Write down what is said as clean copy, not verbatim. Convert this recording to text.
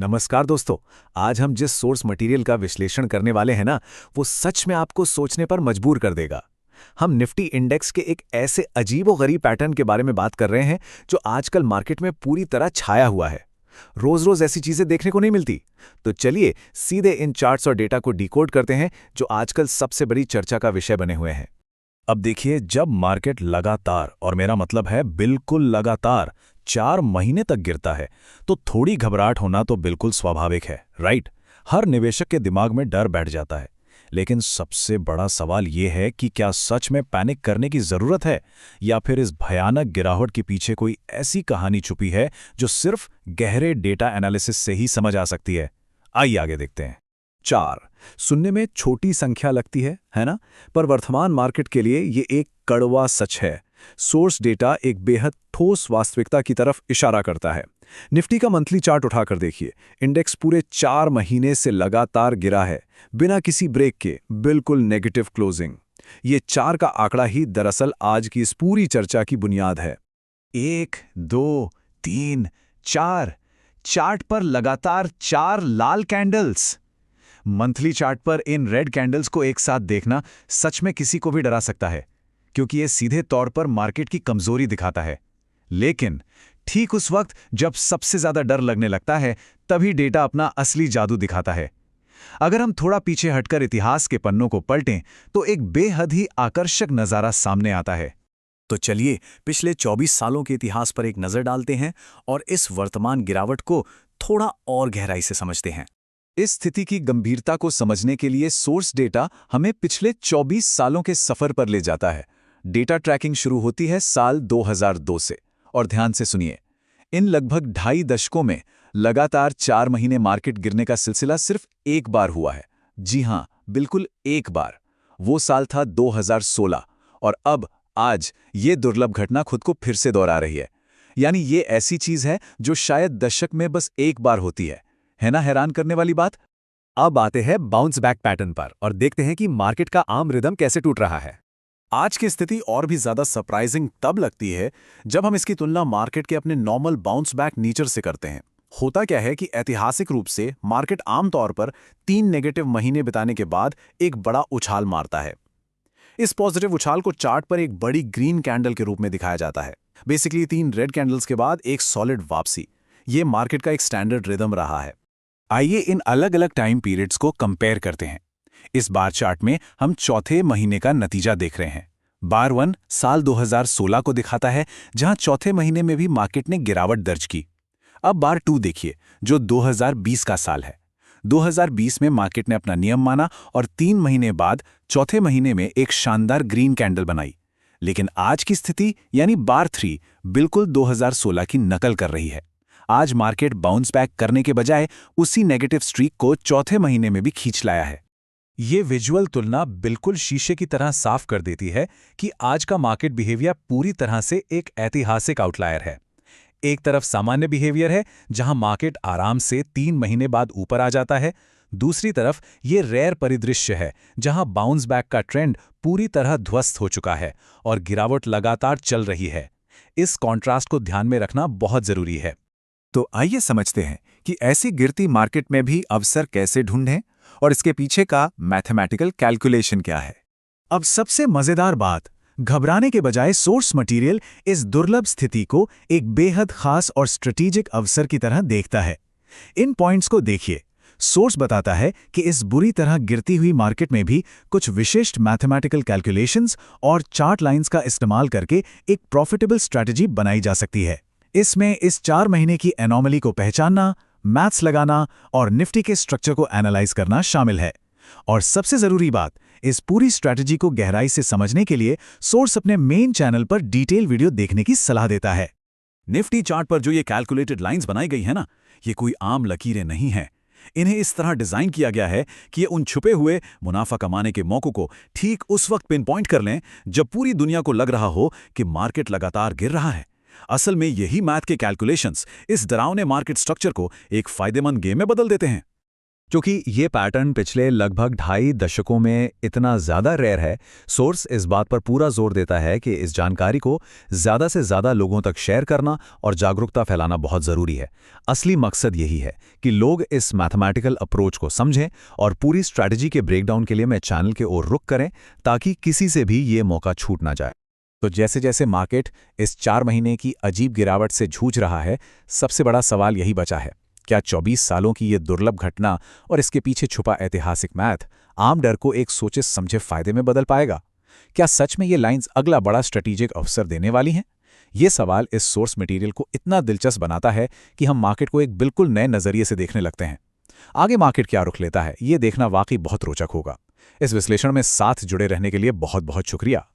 नमस्कार दोस्तों। आज हम जिस सोर्स मटेरियल का विश्लेषण करने वाले हैं ना, वो सच में आपको सोचने पर मजबूर कर देगा। हम निफ्टी इंडेक्स के एक ऐसे अजीबोगरीब पैटर्न के बारे में बात कर रहे हैं जो आजकल मार्केट में पूरी तरह छाया हुआ है। रोज रोज ऐसी चीजें देखने को नहीं मिलती। तो चलिए सीधे इन चार्ट्स और डेटा को डिकोड करते हैं जो आजकल सबसे बड़ी चर्चा का विषय बने हुए हैं। अब देखिए, जब मार्केट लगातार, और मेरा मतलब है बिल्कुल लगातार 4 महीने तक गिरता है तो थोड़ी घबराहट होना तो बिल्कुल स्वाभाविक है, राइट। हर निवेशक के दिमाग में डर बैठ जाता है। लेकिन सबसे बड़ा सवाल ये है कि क्या सच में पैनिक करने की जरूरत है, या फिर इस भयानक गिरावट के पीछे कोई ऐसी कहानी छुपी है जो सिर्फ गहरे डेटा एनालिसिस से ही समझ आ सकती है। आइए आगे देखते हैं। 4 सुनने में छोटी संख्या लगती है ना? पर वर्तमान मार्केट के लिए ये एक कड़वा सच है। सोर्स डेटा एक बेहद ठोस वास्तविकता की तरफ इशारा करता है। निफ्टी का मंथली चार्ट उठाकर देखिए। इंडेक्स पूरे 4 महीने से लगातार गिरा है, बिना किसी ब्रेक के, बिल्कुल नेगेटिव क्लोजिंग। ये 4 का आंकड़ा ही दरअसल आज की इस पूरी चर्चा की बुनियाद है। 1, 2, 3, 4 चार्ट पर लगातार 4 लाल कैंडल्स। मंथली चार्ट पर इन रेड कैंडल्स को एक साथ देखना सच में किसी को भी डरा सकता है, क्योंकि यह सीधे तौर पर मार्केट की कमजोरी दिखाता है। लेकिन ठीक उस वक्त जब सबसे ज्यादा डर लगने लगता है, तभी डेटा अपना असली जादू दिखाता है। अगर हम थोड़ा पीछे हटकर इतिहास के पन्नों को पलटें तो एक बेहद ही आकर्षक नजारा सामने आता है। तो चलिए पिछले 24 सालों के इतिहास पर एक नजर डालते हैं और इस वर्तमान गिरावट को थोड़ा और गहराई से समझते हैं। इस स्थिति की गंभीरता को समझने के लिए सोर्स डेटा हमें पिछले 24 सालों के सफर पर ले जाता है। डेटा ट्रैकिंग शुरू होती है साल 2002 से, और ध्यान से सुनिए, इन लगभग 2.5 दशकों में लगातार 4 महीने मार्केट गिरने का सिलसिला सिर्फ एक बार हुआ है। जी हां, बिल्कुल एक बार। वो साल था 2016, और अब आज ये दुर्लभ घटना खुद को फिर से दोहरा रही है। यानी ये ऐसी चीज है जो शायद दशक में बस एक बार होती है ना? हैरान करने वाली बात। अब आते हैं बाउंस बैक पैटर्न पर और देखते हैं कि मार्केट का आम रिदम कैसे टूट रहा है। आज की स्थिति और भी ज्यादा सरप्राइजिंग तब लगती है जब हम इसकी तुलना मार्केट के अपने नॉर्मल बाउंस बैक नेचर से करते हैं। होता क्या है कि ऐतिहासिक रूप से मार्केट आमतौर पर 3 नेगेटिव महीने बिताने के बाद एक बड़ा उछाल मारता है। इस पॉजिटिव उछाल को चार्ट पर एक बड़ी ग्रीन कैंडल के रूप में दिखाया जाता है। बेसिकली 3 रेड कैंडल्स के बाद एक सॉलिड वापसी। ये मार्केट का एक स्टैंडर्ड रिदम रहा है। आइए इन अलग अलग टाइम पीरियड्स को कंपेयर करते हैं। इस बार चार्ट में हम चौथे महीने का नतीजा देख रहे हैं। बार 1 साल 2016 को दिखाता है, जहां चौथे महीने में भी मार्केट ने गिरावट दर्ज की। अब बार 2 देखिए, जो 2020 का साल है। 2020 में मार्केट ने अपना नियम माना और 3 महीने बाद चौथे महीने में एक शानदार ग्रीन कैंडल बनाई। लेकिन आज की स्थिति यानी बार 3 बिल्कुल 2016 की नकल कर रही है। आज मार्केट बाउंस बैक करने के बजाय उसी नेगेटिव स्ट्रीक को चौथे महीने में भी खींच लाया है। ये विजुअल तुलना बिल्कुल शीशे की तरह साफ कर देती है कि आज का मार्केट बिहेवियर पूरी तरह से एक ऐतिहासिक आउटलायर है। एक तरफ सामान्य बिहेवियर है, जहां मार्केट आराम से 3 महीने बाद ऊपर आ जाता है। दूसरी तरफ ये रेयर परिदृश्य है, जहां बाउंस बैक का ट्रेंड पूरी तरह ध्वस्त हो चुका है और गिरावट लगातार चल रही है। इस कॉन्ट्रास्ट को ध्यान में रखना बहुत जरूरी है। तो आइए समझते हैं कि ऐसी गिरती मार्केट में भी अवसर कैसे ढूंढें और इसके पीछे का मैथमेटिकल कैलकुलेशन क्या है। अब सबसे मजेदार बात, घबराने के बजाय सोर्स मटेरियल इस दुर्लभ स्थिति को एक बेहद खास और स्ट्रेटेजिक अवसर की तरह देखता है। इन पॉइंट्स को देखिए। सोर्स बताता है कि इस बुरी तरह गिरती हुई मार्केट में भी कुछ विशिष्ट मैथमेटिकल कैलकुलेशंस और चार्ट लाइंस का इस्तेमाल करके एक प्रॉफिटेबल स्ट्रैटेजी बनाई जा सकती है। इसमें इस 4 महीने की एनोमली को पहचानना, मैथ्स लगाना और निफ्टी के स्ट्रक्चर को एनालाइज करना शामिल है। और सबसे जरूरी बात, इस पूरी स्ट्रैटेजी को गहराई से समझने के लिए सोर्स अपने मेन चैनल पर डिटेल वीडियो देखने की सलाह देता है। निफ्टी चार्ट पर जो ये कैलकुलेटेड लाइंस बनाई गई है ना, ये कोई आम लकीरें नहीं हैं। इन्हें इस तरह डिजाइन किया गया है कि ये उन छुपे हुए मुनाफा कमाने के मौकों को ठीक उस वक्त पिन पॉइंट कर लें जब पूरी दुनिया को लग रहा हो कि मार्केट लगातार गिर रहा है। असल में यही मैथ के कैलकुलेशंस इस डरावने मार्केट स्ट्रक्चर को एक फायदेमंद गेम में बदल देते हैं। क्योंकि ये पैटर्न पिछले लगभग 2.5 दशकों में इतना ज़्यादा रेयर है, सोर्स इस बात पर पूरा जोर देता है कि इस जानकारी को ज़्यादा से ज़्यादा लोगों तक शेयर करना और जागरूकता फैलाना बहुत ज़रूरी है। असली मकसद यही है कि लोग इस मैथमेटिकल अप्रोच को समझें और पूरी स्ट्रैटेजी के ब्रेकडाउन के लिए मैं चैनल के ओर रुख करें ताकि किसी से भी ये मौका छूट ना जाए। तो जैसे जैसे मार्केट इस 4 महीने की अजीब गिरावट से जूझ रहा है, सबसे बड़ा सवाल यही बचा है, क्या 24 सालों की ये दुर्लभ घटना और इसके पीछे छुपा ऐतिहासिक मैथ आम डर को एक सोचे समझे फायदे में बदल पाएगा? क्या सच में ये लाइंस अगला बड़ा स्ट्रेटेजिक अवसर देने वाली हैं? ये सवाल इस सोर्स मटेरियल को इतना दिलचस्प बनाता है कि हम मार्केट को एक बिल्कुल नए नजरिए से देखने लगते हैं। आगे मार्केट क्या रुख लेता है, ये देखना वाकई बहुत रोचक होगा। इस विश्लेषण में साथ जुड़े रहने के लिए बहुत बहुत शुक्रिया।